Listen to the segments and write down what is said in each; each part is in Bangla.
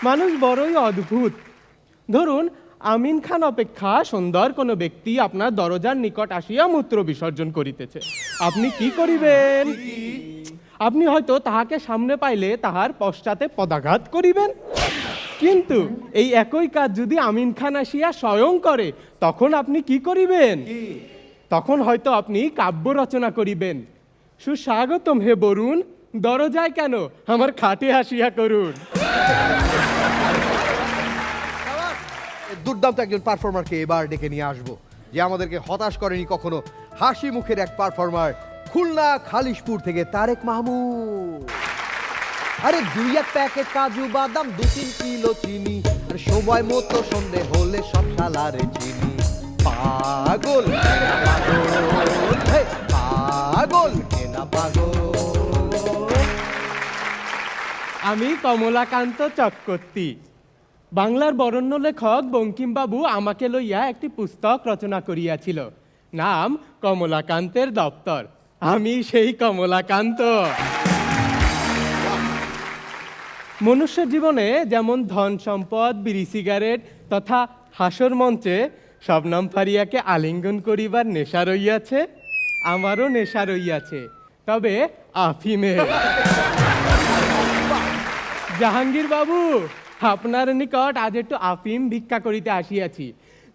মানুষ বড়ই অদ্ভুত। ধরুন, আমিন খান অপেক্ষা সুন্দর কোনো ব্যক্তি আপনার দরজার নিকট আসিয়া মূত্র বিসর্জন করিতেছে, আপনি কি করিবেন? আপনি হয়তো তাহাকে সামনে পাইলে তাহার পশ্চাতে পদাঘাত করিবেন। কিন্তু এই একই কাজ যদি আমিন খান আসিয়া স্বয়ং করে, তখন আপনি কি করিবেন? তখন হয়তো আপনি কাব্য রচনা করিবেন। সুস্বাগতম হে বরুণ, দরজায় কেন, আমার খাটে আসিয়া করুন। দুর্দান্ত একজন পারফর্মারকে এবার ডেকে নিয়ে আসবো, যে আমাদেরকে হতাশ করেনি কখনো। হাসি মুখের এক পারফর্মার, খুলনা খালিশপুর থেকে তারেক মাহমুদ। আরে 2-1 প্যাকেট কাজু বাদাম, 2-3 কিলো চিনি, আর সময় মতো সন্ধে হলে সব শালারে চিনি। পাগল পাগল, হে পাগল কেনা পাগল। আমি কমলাকান্ত চক্রবর্তী। বাংলার বরেণ্য লেখক বঙ্কিমবাবু আমাকে লইয়া একটি পুস্তক রচনা করিয়াছিল, নাম কমলাকান্তের দপ্তর। আমি সেই কমলাকান্ত। মনুষ্য জীবনে যেমন ধন সম্পদ, বিড়ি সিগারেট তথা হাসর মঞ্চে শবনম ফারিয়াকে আলিঙ্গন করিবার নেশা রইয়াছে, আমারও নেশা রইয়াছে, তবে আফিমে। জাহাঙ্গীর বাবু, আপনার নিকট আজ একটু আফিম ভিক্ষা করিতে আসিয়াছি।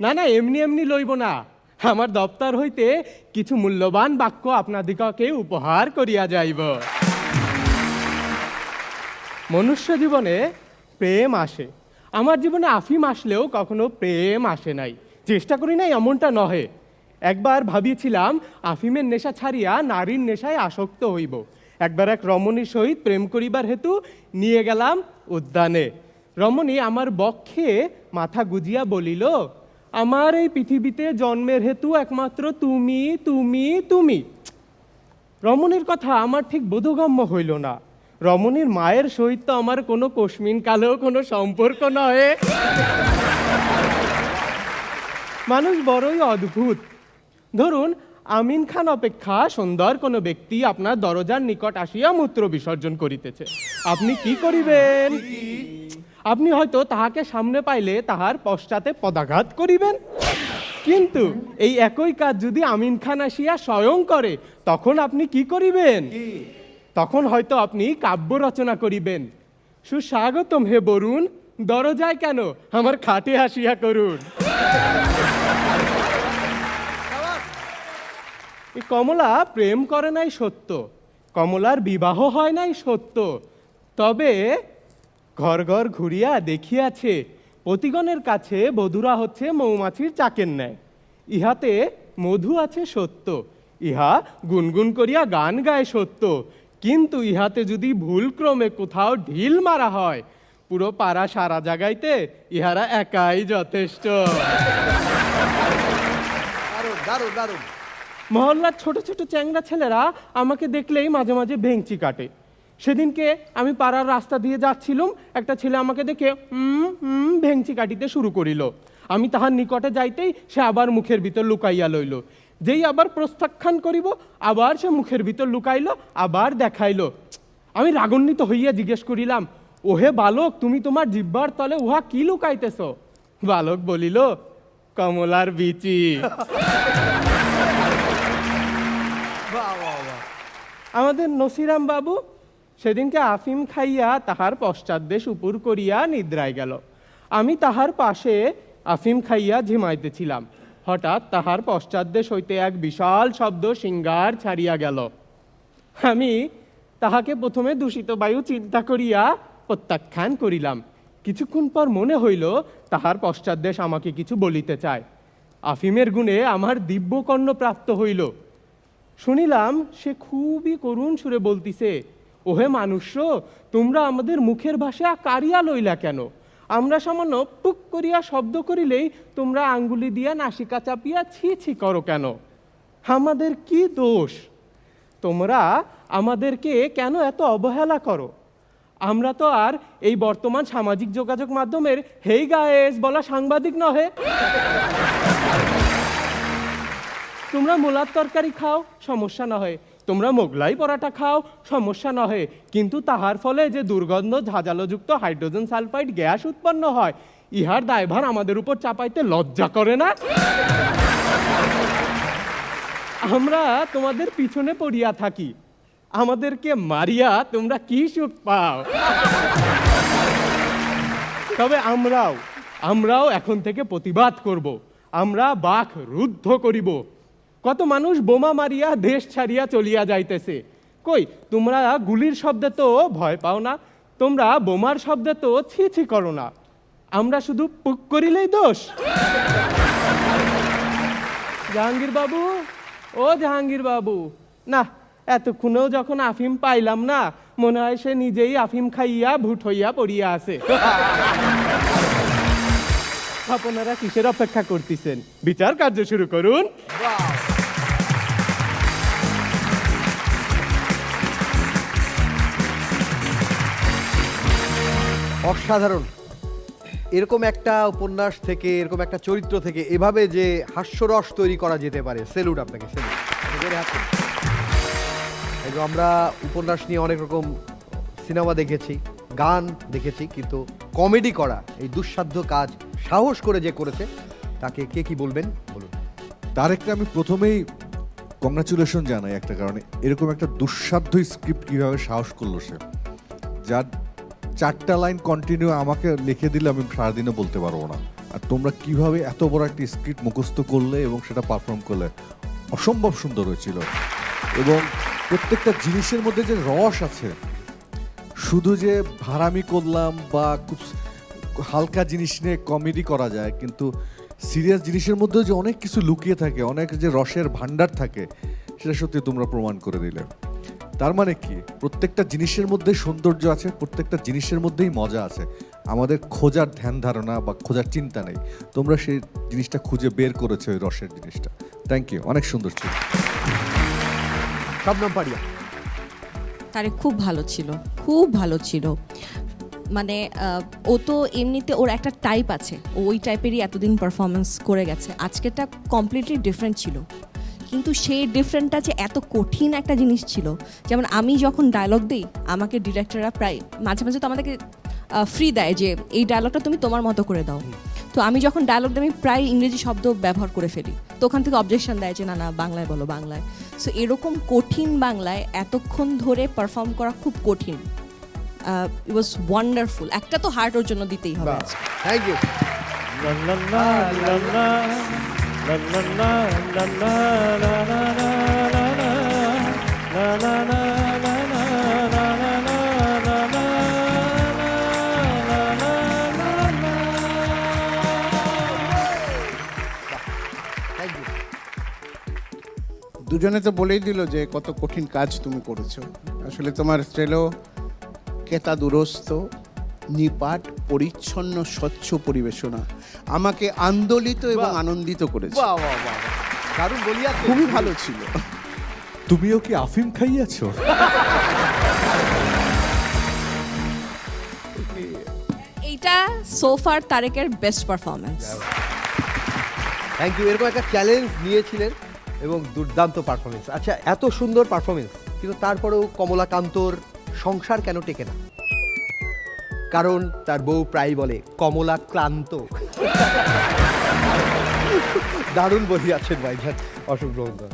না না, এমনি এমনি লইব না, আমার দপ্তর হইতে কিছু মূল্যবান বাক্য আপনাদিগকে উপহার করিয়া যাইব। মনুষ্য জীবনে প্রেম আসে, আমার জীবনে আফিম আসলেও কখনো প্রেম আসে নাই, চেষ্টা করি নাই এমনটা নহে। একবার ভাবিয়েছিলাম আফিমের নেশা ছাড়িয়া নারীর নেশায় আসক্ত হইব। একবার এক রমণীর সহিত প্রেম করিবার হেতু নিয়ে গেলাম উদ্যানে। রমণী আমার বক্ষে মাথা গুজিয়া বলিল, আমার এই পৃথিবীতে জন্মের হেতু একমাত্র তুমি তুমি তুমি। রমণীর কথা আমার ঠিক বোধগম্য হইল না। রমণীর মায়ের সহিত তো আমার কোনো কস্মিন কালেও কোনো সম্পর্ক নয়। মানুষ বড়ই অদ্ভুত। ধরুন, আমিন খান অপেক্ষা সুন্দর কোনো ব্যক্তি আপনার দরজার নিকট আসিয়া মূত্র বিসর্জন করিতেছে, আপনি কি করিবেন? আপনি হয়তো তাহাকে সামনে পাইলে তাহার পশ্চাতে পদাঘাত করিবেন। কিন্তু এই একই কাজ যদি আমিন খান আসিয়া স্বয়ং করে, তখন আপনি কি করিবেন? তখন হয়তো আপনি কাব্য রচনা করিবেন। সুস্বাগতম হে বরুণ, দরজায় কেন, আমার খাটে আসিয়া করুন। কমলা প্রেম করে নাই সত্য, কমলার বিবাহ হয় নাই সত্য, তবে ঘর ঘর ঘুরিয়া দেখিয়াছে পতিগণের কাছে বধূরা হচ্ছে মৌমাছির চাকের ন্যায়। ইহাতে মধু আছে সত্য, ইহা গুনগুন করিয়া গান গায় সত্য, কিন্তু ইহাতে যদি ভুলক্রমে কোথাও ঢিল মারা হয়, পুরো পাড়া সারা জাগাইতে ইহারা একাই যথেষ্ট। দারুণ দারুণ দারুণ। মহল্লার ছোট ছোট চ্যাংড়া ছেলেরা আমাকে দেখলেই মাঝে মাঝে ভেঙচি কাটে। সেদিনকে আমি পাড়ার রাস্তা দিয়ে যাচ্ছিলুম, একটা ছেলে আমাকে দেখে ভেঙচি কাটিতে শুরু করিল। আমি তাহার নিকটে যাইতেই সে আবার মুখের ভিতর লুকাইয়া লইল। যেই আবার প্রত্যাখ্যান করিব, আবার সে মুখের ভিতর লুকাইল, আবার দেখাইল। আমি রাগান্বিত হইয়া জিজ্ঞেস করিলাম, ওহে বালক, তুমি তোমার জিহ্বার তলে উহা কি লুকাইতেছ? বালক বলিল, কমলার বিচি। আমাদের নসিরাম বাবু সেদিনকে আফিম খাইয়া তাহার পশ্চাৎদেশ উপর করিয়া নিদ্রায় গেল। আমি তাহার পাশে আফিম খাইয়া ঝিমাইতেছিলাম। হঠাৎ তাহার পশ্চাৎদেশ হইতে এক বিশাল শব্দ সিঙ্গার ছাড়িয়া গেল। আমি তাহাকে প্রথমে দূষিত বায়ু চিন্তা করিয়া প্রত্যাখ্যান করিলাম। কিছুক্ষণ পর মনে হইল তাহার পশ্চাৎদেশ আমাকে কিছু বলিতে চায়। আফিমের গুণে আমার দিব্যকর্ণ প্রাপ্ত হইল। শুনিলাম সে খুবই করুণ সুরে বলতিছে, ওহে মানুষ, তোমরা আমাদের মুখের ভাষা কারিয়া লইলা কেন? আমরা সামান্য টুক করিয়া শব্দ করিলেই তোমরা আঙ্গুলি দিয়া নাসিকা চাপিয়া ছি ছি করো কেন? আমাদের কি দোষ? তোমরা আমাদেরকে কেন এত অবহেলা করো? আমরা তো আর এই বর্তমান সামাজিক যোগাযোগ মাধ্যমের হেই গায়েস বলা সাংবাদিক নহে। তোমরা মোলার তরকারি খাও, সমস্যা না হয়, তোমরা মোগলাই পরাটা খাও, সমস্যা নহে, কিন্তু তাহার ফলে যে দুর্গন্ধ ঝাঁঝালোযুক্ত হাইড্রোজেন সালফাইড গ্যাস উৎপন্ন হয়, ইহার দায়ভার আমাদের উপর চাপাইতে লজ্জা করে না? আমরা তোমাদের পিছনে পড়িয়া থাকি, আমাদেরকে মারিয়া তোমরা কি সুখ পাও? তবে আমরাও এখন থেকে প্রতিবাদ করব, আমরা বাক রুদ্ধ করিব। কত মানুষ বোমা মারিয়া দেশ ছাড়িয়া চলিয়া যাইতেছে, কই তোমরা গুলির শব্দে তো ভয় পাও না, তোমরা বোমার শব্দে তো ছি ছি করো না, আমরা শুধু পুক করিলেই দোষ। জাহাঙ্গীর বাবু, ও জাহাঙ্গীর বাবু, না এতক্ষণেও যখন আফিম পাইলাম না, মনে হয় সে নিজেই আফিম খাইয়া ভুট হইয়া পড়িয়া আছে। আপনারা কিসের অপেক্ষা করতেছেন? বিচার কার্য শুরু করুন। অসাধারণ। এরকম একটা উপন্যাস থেকে, এরকম একটা চরিত্র থেকে এভাবে যে হাস্যরস তৈরি করা যেতে পারে, সেলুট আপনাকে, সেলুট। আমরা উপন্যাস নিয়ে অনেক রকম সিনেমা দেখেছি, গান দেখেছি, কিন্তু কমেডি করা এই দুঃসাধ্য কাজ সাহস করে যে করেছে, তাকে কে কি বলবেন বলুন। তারেককে আমি প্রথমেই কংগ্রাচুলেশন জানাই একটা কারণে, এরকম একটা দুঃসাধ্য স্ক্রিপ্ট কিভাবে সাহস করলো সে, যার 4টা লাইন কন্টিনিউ আমাকে লিখে দিলে আমি সারাদিনও বলতে পারবো না। আর তোমরা কিভাবে এত বড় একটা স্ক্রিপ্ট মুখস্থ করলে এবং সেটা পারফর্ম করলে, অসম্ভব সুন্দর হয়েছিল। এবং প্রত্যেকটা জিনিসের মধ্যে যে রস আছে, শুধু যে ভাড়ামি করলাম বা খুব হালকা জিনিস নিয়ে কমেডি করা যায়, কিন্তু সিরিয়াস জিনিসের মধ্যেও যে অনেক কিছু লুকিয়ে থাকে, অনেক যে রসের ভান্ডার থাকে, সেটা সত্যি তোমরা প্রমাণ করে দিলে। তার মানে কি, প্রত্যেকটা জিনিসের মধ্যেই সৌন্দর্য আছে, প্রত্যেকটা জিনিসের মধ্যেই মজা আছে। আমাদের খোঁজার ধ্যান ধারণা বা খোঁজার চিন্তা নেই, তোমরা সেই জিনিসটা খুঁজে বের করেছো, ওই রসের জিনিসটা। থ্যাংক ইউ, অনেক সুন্দর ছিল। শবনম পারিয়া। তারে খুব ভালো ছিল, খুব ভালো ছিল। মানে ও তো এমনিতে ওর একটা টাইপ আছে, ও ওই টাইপেরই এতদিন পারফরমেন্স করে গেছে। আজকেরটা কমপ্লিটলি ডিফারেন্ট ছিল, কিন্তু সেই ডিফারেন্টটা যে এত কঠিন একটা জিনিস ছিল। যেমন আমি যখন ডায়লগ দিই, আমাকে ডিরেক্টররা প্রায় মাঝে মাঝে তো আমাদেরকে ফ্রি দেয় যে এই ডায়লগটা তুমি তোমার মতো করে দাও। তো আমি যখন ডায়লগ দিই, আমি প্রায় ইংরেজি শব্দ ব্যবহার করে ফেলি, তো ওখান থেকে অবজেকশন দেয় যে না না বাংলায় বলো, বাংলায়। সো এরকম কঠিন বাংলায় এতক্ষণ ধরে পারফর্ম করা খুব কঠিন। It was wonderful. একটা তো হার্ট ওর জন্য দিতেই হবে। Thank you. দুজনে তো বলেই দিল যে কত কঠিন কাজ তুমি করেছো। আসলে তোমার স্টেলো কেতা দুরস্ত, নিপাট, পরিচ্ছন্ন, স্বচ্ছ পরিবেশনা আমাকে আন্দোলিত এবং আনন্দিত করেছে। বাহ বাহ বাহ, দারুণ বলিয়া, খুবই ভালো ছিল। তুমিও কি আফিম খাইয়াছো? এইটা সোফার তারেকের বেস্ট পারফরমেন্স। Thank you. এরকম একটা চ্যালেঞ্জ নিয়েছিলেন এবং দুর্দান্ত পারফরমেন্স। আচ্ছা, এত সুন্দর পারফরমেন্স, কিন্তু তারপরেও কমলাকান্তর সংসার কেন টেকে না? কারণ তার বউ প্রায় বলে কমলা ক্লান্ত। দারুণ বলিয়াছেন ভাইজান, অসংখ্য ধন্যবাদ।